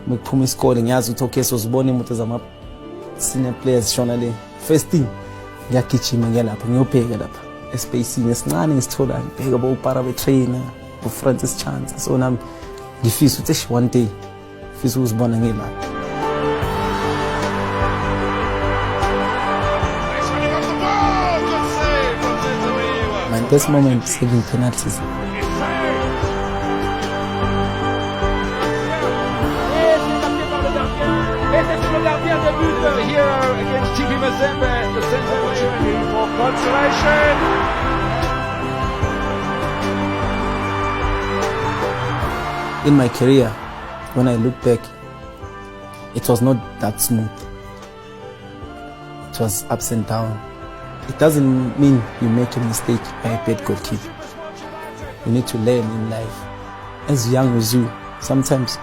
mekuphuma isikole ngiyazi ukuthi okay sozibona imoto zama-senior players shona le. First thing ngiyagijima ngiya lapha ngiyobheka lapha espacini esincane ngisithola ngibheka bopara betrainer uFrancis Chance. So nami ngifisa ukuthi one day ngifisa ukuzibona ngilapha. My best moment is saving penalties. Here against TP Mazembe, the Senzo opportunity for consolation. In my career, when I look back, it was not that smooth. It was ups and downs. It doesn't mean you make a mistake by a bad goalkeeper. You need to learn in life. As young as you, sometimes